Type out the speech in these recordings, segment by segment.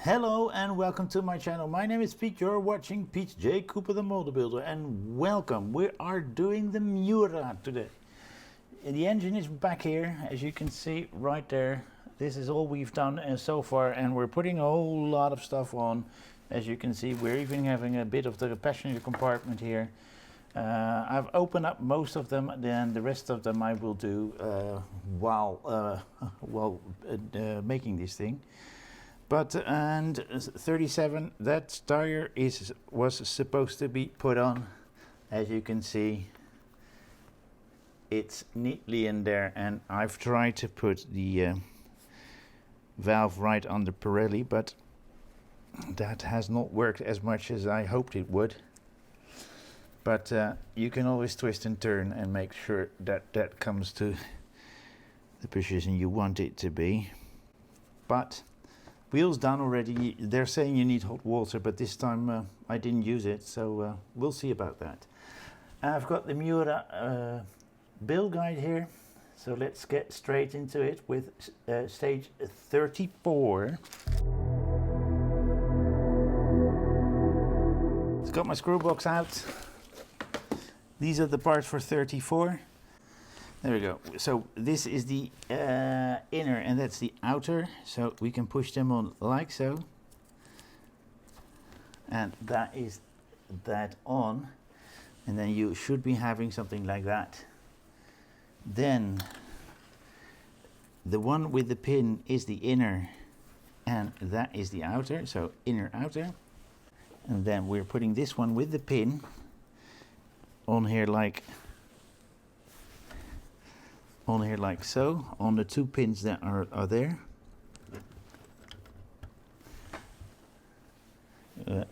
Hello and welcome to my channel. My name is Piet. You're watching Piet J. Cooper the Molder Builder, and welcome. We are doing the Miura today. The engine is back here, as you can see right there. This is all we've done so far, and we're putting a whole lot of stuff on. As you can see, we're even having a bit of the passenger compartment here. I've opened up most of them, then the rest of them I will do while making this thing. But and 37, that tire was supposed to be put on. As you can see, it's neatly in there, and I've tried to put the valve right on the Pirelli, but that has not worked as much as I hoped it would. But you can always twist and turn and make sure that that comes to the position you want it to be. But wheels done already. They're saying you need hot water, but this time I didn't use it, so we'll see about that. I've got the Miura build guide here, so let's get straight into it with stage 34. It's got my screw box out. These are the parts for 34. There we go. So this is the inner and that's the outer. So we can push them on like so. And that is that on. And then you should be having something like that. Then the one with the pin is the inner and that is the outer. So inner, outer. And then we're putting this one with the pin on here like so, on the two pins that are there.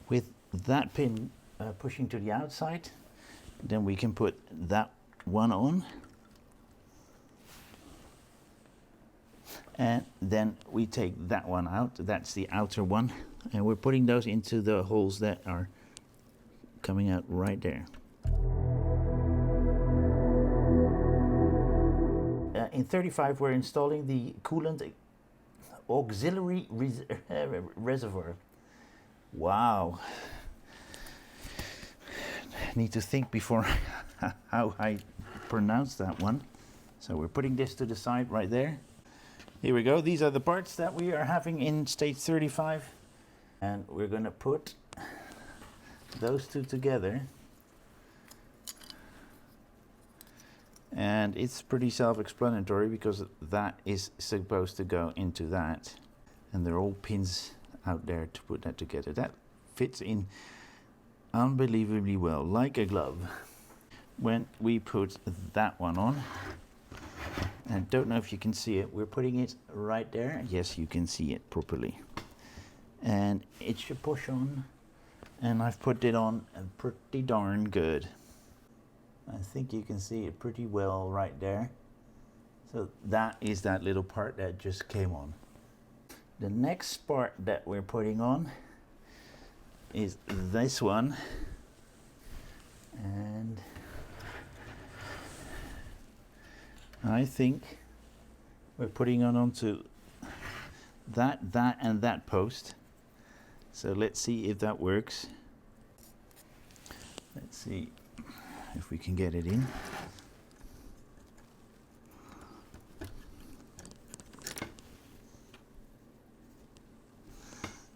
With that pin pushing to the outside, then we can put that one on. And then we take that one out, that's the outer one. And we're putting those into the holes that are coming out right there. In 35 we're installing the coolant auxiliary reservoir. Wow. I need to think before how I pronounce that one. So we're putting this to the side right there. Here we go. These are the parts that we are having in stage 35. And we're going to put those two together. And it's pretty self-explanatory because that is supposed to go into that. And there are all pins out there to put that together. That fits in unbelievably well, like a glove. When we put that one on, and don't know if you can see it, we're putting it right there. Yes, you can see it properly. And it should push on. And I've put it on pretty darn good. I think you can see it pretty well right there. So that is that little part that just came on. The next part that we're putting on is this one. And I think we're putting on onto that, and that post. So let's see if that works. Let's see if we can get it in.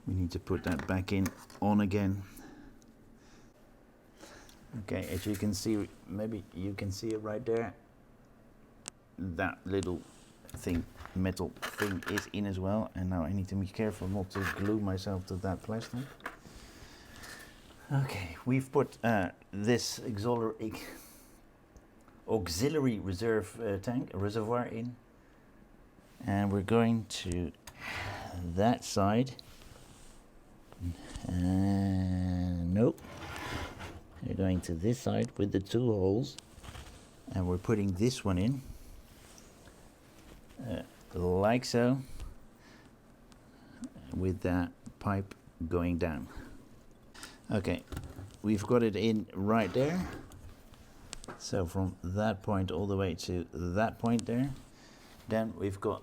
We need to put that back in on again. Okay, as you can see, maybe you can see it right there. That little thing, metal thing is in as well, and now I need to be careful not to glue myself to that plastic. Okay, we've put this auxiliary reservoir in, and we're going to that side. Nope. We're going to this side with the two holes, and we're putting this one in, like so, with that pipe going down. Okay, we've got it in right there. So from that point all the way to that point there. Then we've got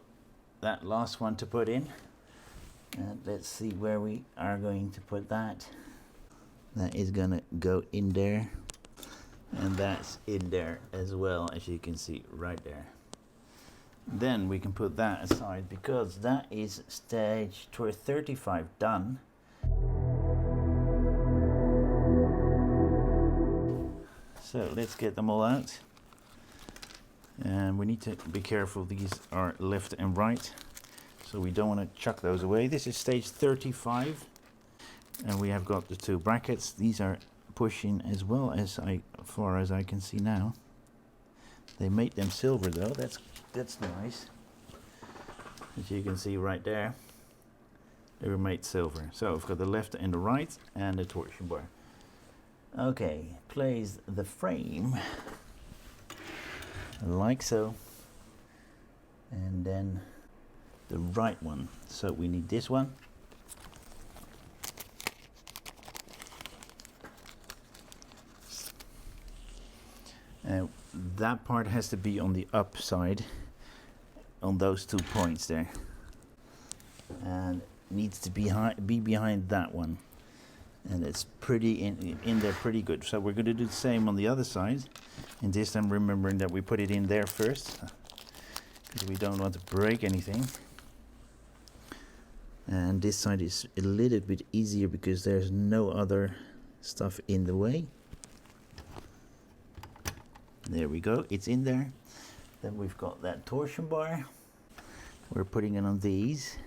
that last one to put in. And let's see where we are going to put that. That is gonna go in there, and that's in there as well, as you can see right there. Then we can put that aside because that is stage 35 done. So let's get them all out. And we need to be careful, these are left and right, so we don't want to chuck those away. This is stage 35, and we have got the two brackets. These are pushing as well, as far as I can see now. They made them silver though, that's nice. As you can see right there, they were made silver. So we've got the left and the right and the torsion bar. Okay, place the frame like so, and then the right one. So we need this one. That part has to be on the upside, on those 2 points there, and needs to be behind that one, and it's pretty in there pretty good. So we're going to do the same on the other side, and this time remembering that we put it in there first, because we don't want to break anything. And this side is a little bit easier because there's no other stuff in the way. There we go, it's in there. Then we've got that torsion bar. We're putting it on these,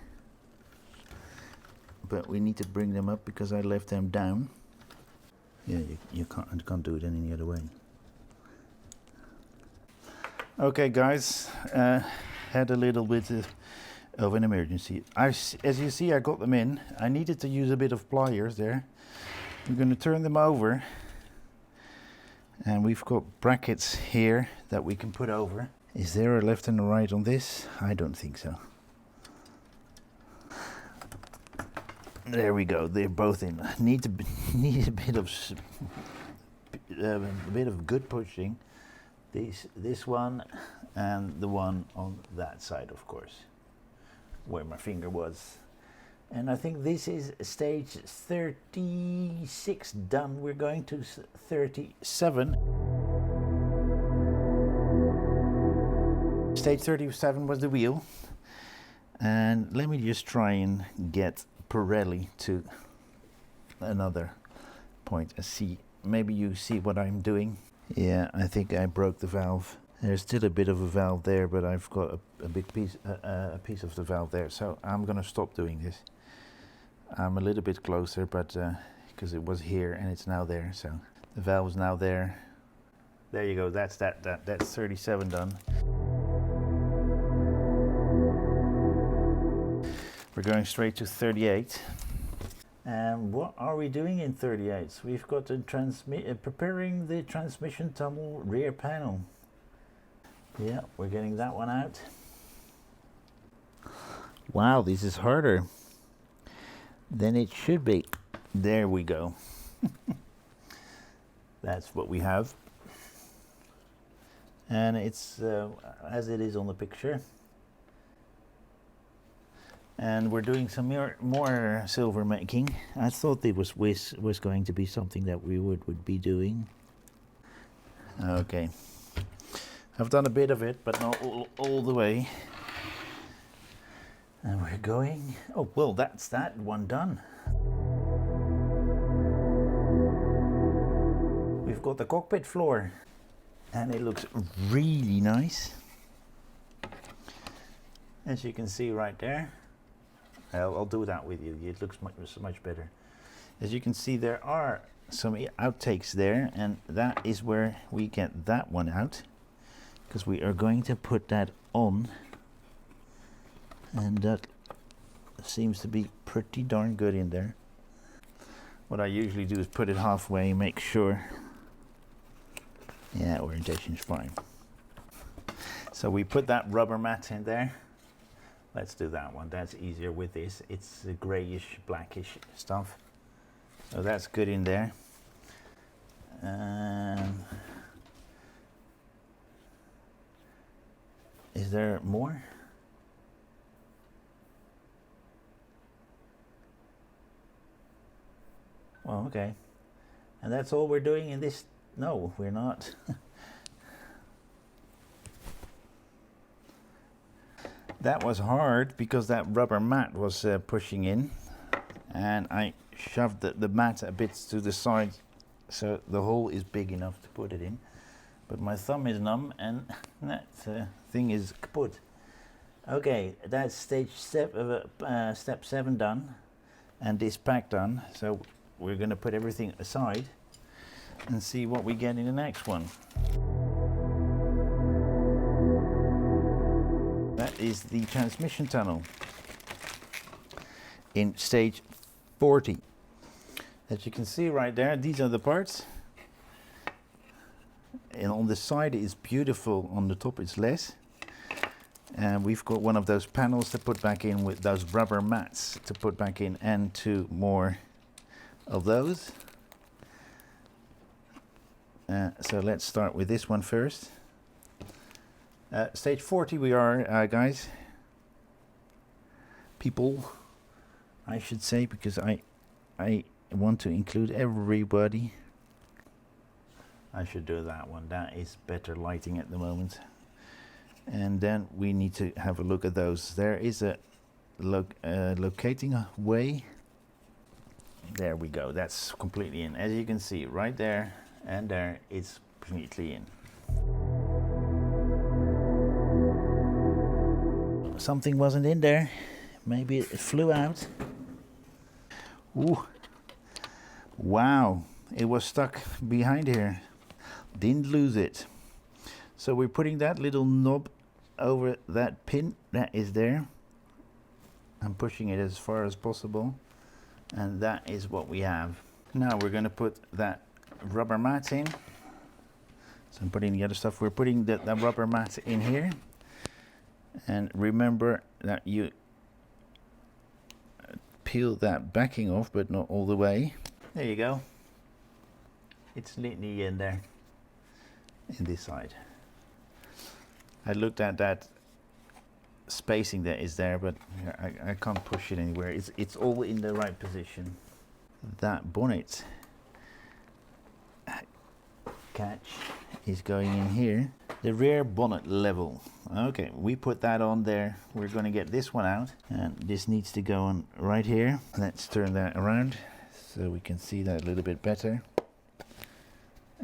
but we need to bring them up because I left them down. Yeah, you can't do it any other way. Okay guys, had a little bit of an emergency. As you see, I got them in. I needed to use a bit of pliers there. I'm going to turn them over, and we've got brackets here that we can put over. Is there a left and a right on this? I don't think so. There we go, they're both in. Need a bit of good pushing. This one and the one on that side, of course, where my finger was. And I think this is stage 36 done. We're going to 37. Stage 37 was the wheel. And let me just try and get Pirelli to another point. See, maybe you see what I'm doing. Yeah, I think I broke the valve. There's still a bit of a valve there, but I've got a big piece, a piece of the valve there. So I'm gonna stop doing this. I'm a little bit closer, but because it was here and it's now there, so the valve is now there. There you go. That's that's 37 done. We're going straight to 38. And what are we doing in 38? So we've got the preparing the transmission tunnel rear panel. Yeah, we're getting that one out. Wow, this is harder than it should be. There we go. That's what we have. And it's as it is on the picture. And we're doing some more silver making. I thought it was going to be something that we would be doing. Okay. I've done a bit of it, but not all the way. And we're going... Oh, well, that's that one done. We've got the cockpit floor. And it looks really nice. As you can see right there. I'll do that with you. It looks much better. As you can see, there are some outtakes there, and that is where we get that one out, because we are going to put that on, and that seems to be pretty darn good in there. What I usually do is put it halfway, make sure. Yeah, orientation is fine. So we put that rubber mat in there. Let's do that one. That's easier with this. It's a grayish, blackish stuff. So that's good in there. Is there more? Oh, okay. And that's all we're doing in this? No, we're not. That was hard because that rubber mat was pushing in, and I shoved the mat a bit to the side so the hole is big enough to put it in. But my thumb is numb and that thing is kaput. Okay, that's step 7 done, and this pack done. So we're going to put everything aside and see what we get in the next one. That is the transmission tunnel in stage 40. As you can see right there, these are the parts. And on the side it's beautiful, on the top it's less. And we've got one of those panels to put back in with those rubber mats to put back in, and 2 more of those. So let's start with this one first. Stage 40 we are, guys. People, I should say, because I want to include everybody. I should do that one. That is better lighting at the moment. And then we need to have a look at those. There is a locating way. There we go. That's completely in. As you can see, right there and there, it's completely in. Something wasn't in there. Maybe it flew out. Ooh. Wow. It was stuck behind here. Didn't lose it. So we're putting that little knob over that pin that is there. I'm pushing it as far as possible. And that is what we have. Now we're going to put that rubber mat in. So I'm putting the other stuff. We're putting the rubber mat in here. And remember that you peel that backing off, but not all the way. There you go. It's neatly in there, in this side. I looked at that spacing that is there, but I can't push it anywhere. It's all in the right position. That bonnet catch is going in here. The rear bonnet level. Okay, we put that on there. We're going to get this one out, and this needs to go on right here. Let's turn that around so we can see that a little bit better.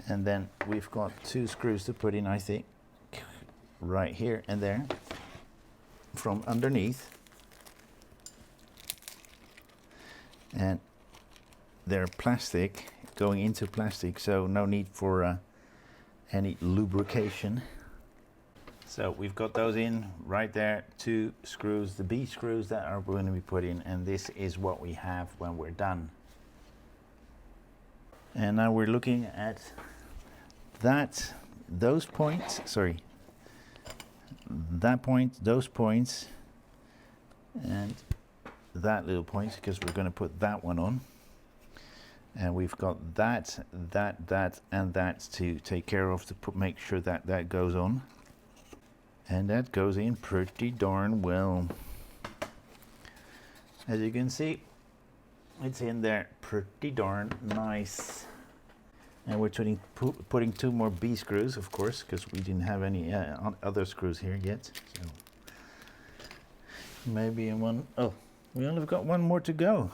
And then we've got 2 screws to put in, I think, right here and there from underneath. And they're plastic, going into plastic, so no need for any lubrication. So we've got those in right there, 2 screws, the B screws that are going to be put in, and this is what we have when we're done. And now we're looking at that, those points, sorry, that point, those points, and that little point, because we're going to put that one on. And we've got that, and that to take care of, to make sure that that goes on. And that goes in pretty darn well. As you can see, it's in there pretty darn nice. And we're putting 2 more B screws, of course, because we didn't have any other screws here yet. So maybe in one, oh, we only got 1 more to go.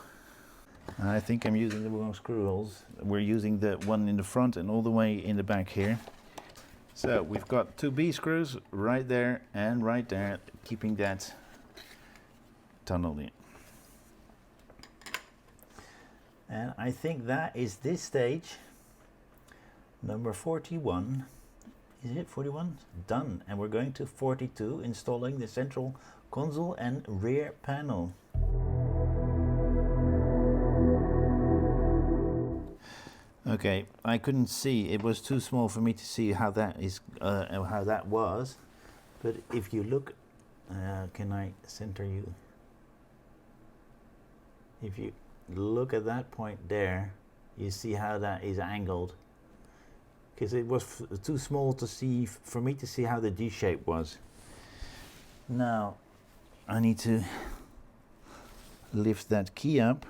I think I'm using the wrong screw holes. We're using the one in the front and all the way in the back here. So we've got 2 B screws right there and right there, keeping that tunnel in. And I think that is this stage, number 41. Is it 41? Done. And we're going to 42, installing the central console and rear panel. Okay, I couldn't see. It was too small for me to see how that is, how that was. But if you look, can I center you? If you look at that point there, you see how that is angled. Because it was too small to see, for me to see how the D shape was. Now, I need to lift that key up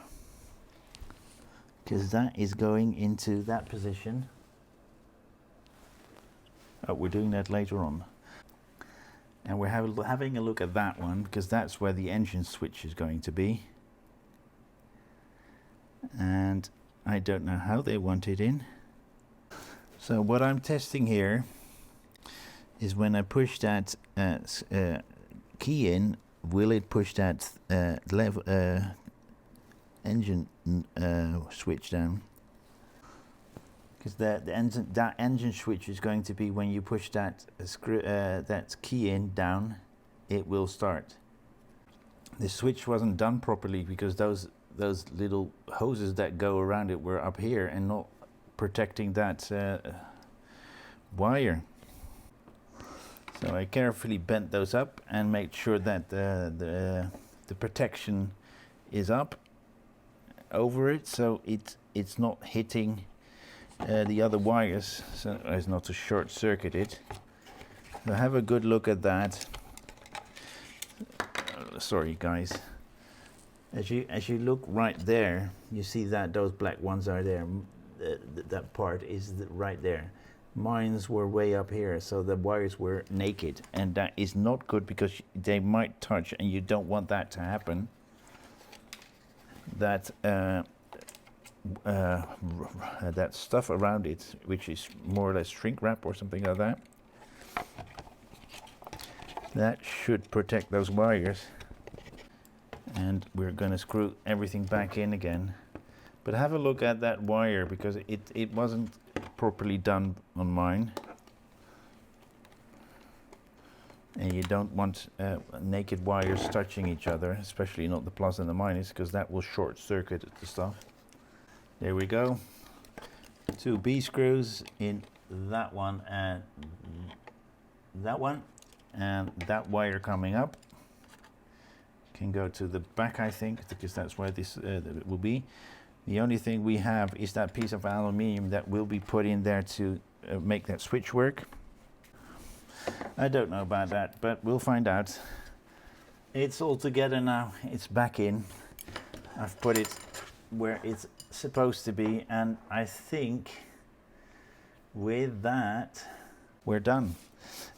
because that is going into that position. Oh, we're doing that later on. And we're having a look at that one, because that's where the engine switch is going to be. And I don't know how they want it in. So what I'm testing here is when I push that key in, will it push that engine switch down? Because that engine switch is going to be when you push that that key in down, it will start. The switch wasn't done properly because those little hoses that go around it were up here and not protecting that wire. So I carefully bent those up and made sure that the protection is up over it, so it's not hitting the other wires, so as not to short circuit it. So have a good look at that. Sorry guys. As you look right there, you see that those black ones are there. That part is right there. Mines were way up here, so the wires were naked, and that is not good because they might touch, and you don't want that to happen. That that stuff around it, which is more or less shrink wrap or something like that, that should protect those wires. And we're going to screw everything back in again. But have a look at that wire, because it wasn't properly done on mine. And you don't want naked wires touching each other, especially not the plus and the minus, because that will short circuit the stuff. There we go. 2 B screws in that one and that one, and that wire coming up can go to the back, I think, because that's where this will be. The only thing we have is that piece of aluminium that will be put in there to make that switch work. I don't know about that, but we'll find out. It's all together now. It's back in. I've put it where it's supposed to be, and I think with that we're done.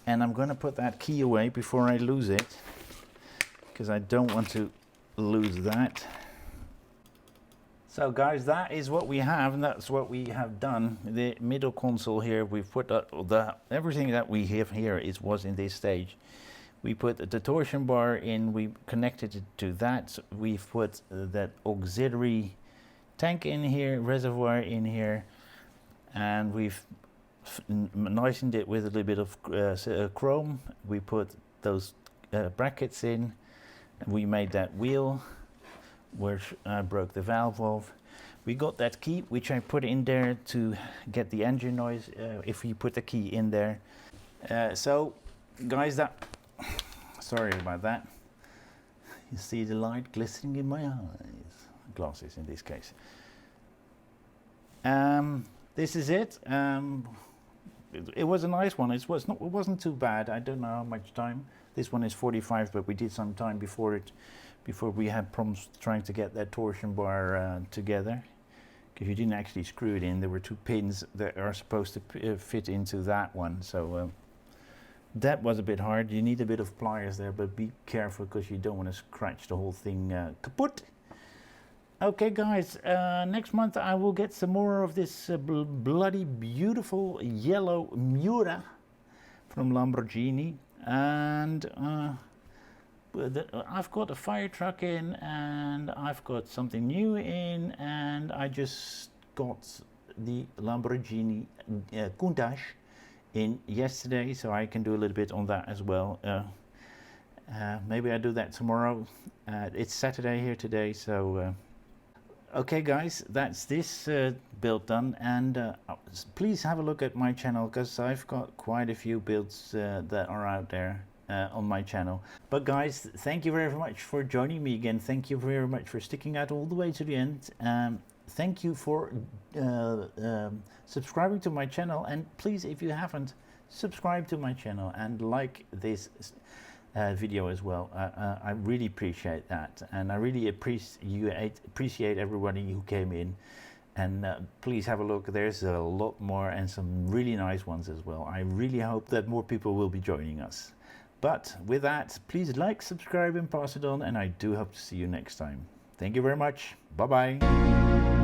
And I'm going to put that key away before I lose it, because I don't want to lose that. So guys, that is what we have, and that's what we have done. The middle console here, we've put everything that we have here was in this stage. We put the torsion bar in, we connected it to that. We've put that auxiliary tank in here, reservoir in here, and we've nicened it with a little bit of chrome. We put those brackets in. We made that wheel, which I broke the valve of. We got that key, which I put in there to get the engine noise if you put the key in there. So guys, sorry about that. You see the light glistening in my eyes. Glasses in this case. This is it. It was a nice one. It wasn't too bad. I don't know how much time. This one is 45, but we did some time before we had problems trying to get that torsion bar together, because you didn't actually screw it in. There were 2 pins that are supposed to fit into that one, so that was a bit hard. You need a bit of pliers there, but be careful because you don't want to scratch the whole thing kaput. Okay guys, next month I will get some more of this bloody beautiful yellow Miura from Lamborghini, and I've got a fire truck in, and I've got something new in, and I just got the Lamborghini Countach in yesterday, so I can do a little bit on that as well. Maybe I do that tomorrow. It's Saturday here today, so okay guys, that's this build done, and please have a look at my channel, because I've got quite a few builds that are out there on my channel. But guys, thank you very much for joining me again. Thank you very much for sticking out all the way to the end. Thank you for subscribing to my channel, and please, if you haven't, subscribe to my channel and like this video as well. I really appreciate that, and I really appreciate everybody who came in And please have a look. There's a lot more and some really nice ones as well. I really hope that more people will be joining us. But with that, please like, subscribe and pass it on, and I do hope to see you next time. Thank you very much. Bye bye.